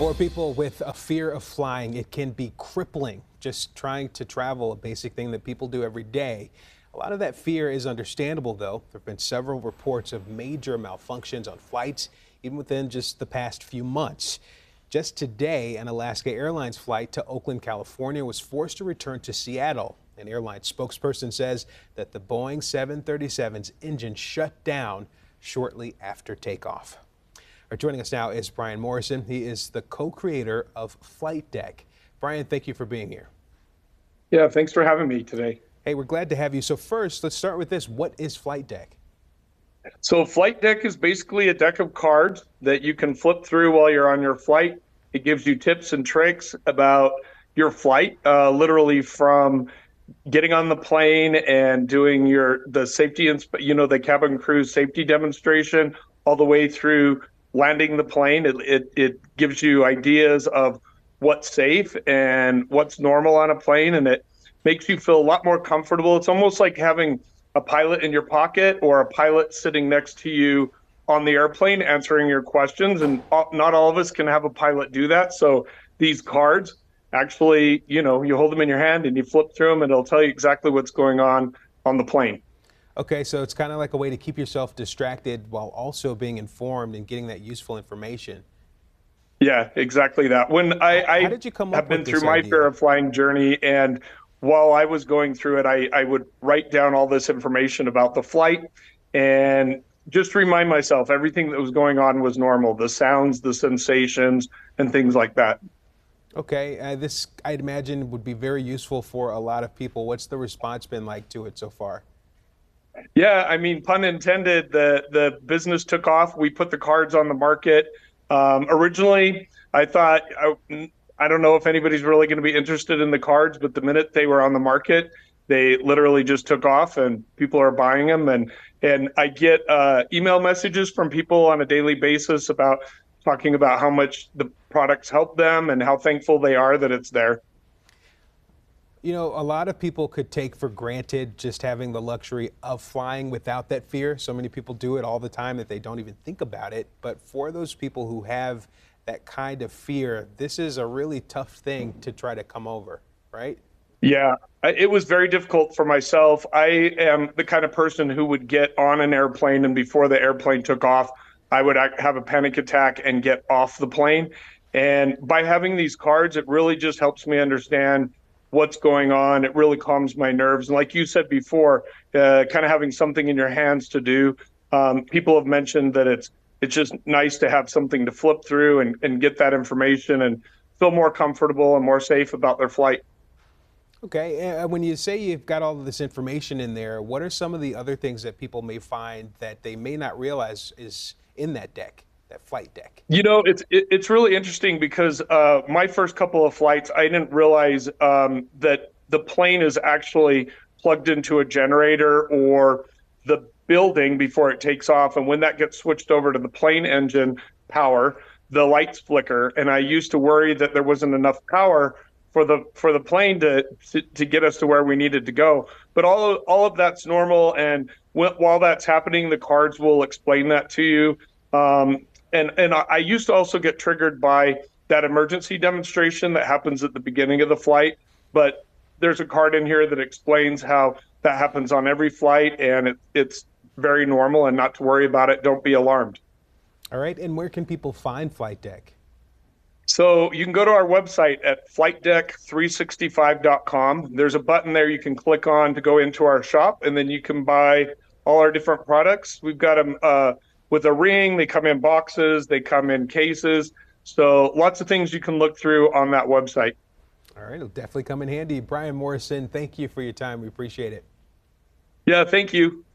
For people with a fear of flying, it can be crippling. Just trying to travel, a basic thing that people do every day. A lot of that fear is understandable, though. There have been several reports of major malfunctions on flights, even within just the past few months. Just today, an Alaska Airlines flight to Oakland, California was forced to return to Seattle. An airline spokesperson says that the Boeing 737's engine shut down shortly after takeoff. Joining us now is Brian Morrison. He is the co-creator of Flight Deck. Brian, thank you for being here. Yeah, thanks for having me today. Hey, we're glad to have you. So first, let's start with this. What is Flight Deck? So Flight Deck is basically a deck of cards that you can flip through while you're on your flight. It gives you tips and tricks about your flight, literally from getting on the plane and doing the safety, the cabin crew safety demonstration, all the way through landing the plane. It gives you ideas of what's safe and what's normal on a plane, and it makes you feel a lot more comfortable. It's almost like having a pilot in your pocket or a pilot sitting next to you on the airplane answering your questions, and not all of us can have a pilot do that. So these cards actually, you hold them in your hand and you flip through them and it'll tell you exactly what's going on the plane. Okay, so it's kind of like a way to keep yourself distracted while also being informed and getting that useful information. Yeah, exactly that. When How did you come up have been with through this my idea? fear of flying journey, and while I was going through it, I would write down all this information about the flight and just remind myself everything that was going on was normal, the sounds, the sensations, and things like that. Okay, this I'd imagine would be very useful for a lot of people. What's the response been like to it so far? Yeah, I mean, pun intended, the business took off. We put the cards on the market. Originally, I thought, I don't know if anybody's really going to be interested in the cards, but the minute they were on the market, they literally just took off and people are buying them. And I get email messages from people on a daily basis talking about how much the products help them and how thankful they are that it's there. You know, a lot of people could take for granted just having the luxury of flying without that fear. So many people do it all the time that they don't even think about it. But for those people who have that kind of fear, this is a really tough thing to try to come over, right? Yeah, it was very difficult for myself. I am the kind of person who would get on an airplane, and before the airplane took off, I would have a panic attack and get off the plane. And by having these cards, it really just helps me understand what's going on. It really calms my nerves. And like you said before, kind of having something in your hands to do. People have mentioned that it's just nice to have something to flip through and get that information and feel more comfortable and more safe about their flight. Okay, when you say you've got all of this information in there, what are some of the other things that people may find that they may not realize is in that deck, that flight deck? It's really interesting because my first couple of flights, I didn't realize that the plane is actually plugged into a generator or the building before it takes off. And when that gets switched over to the plane engine power, the lights flicker. And I used to worry that there wasn't enough power for the plane to get us to where we needed to go. But all of that's normal. And while that's happening, the cards will explain that to you. And I used to also get triggered by that emergency demonstration that happens at the beginning of the flight. But there's a card in here that explains how that happens on every flight, and it's very normal and not to worry about it. Don't be alarmed. All right, and where can people find Flight Deck? So you can go to our website at flightdeck365.com. There's a button there you can click on to go into our shop, and then you can buy all our different products. We've got them with a ring. They come in boxes. They come in cases. So lots of things you can look through on that website. All right, it'll definitely come in handy. Brian Morrison, thank you for your time. We appreciate it. Yeah, thank you.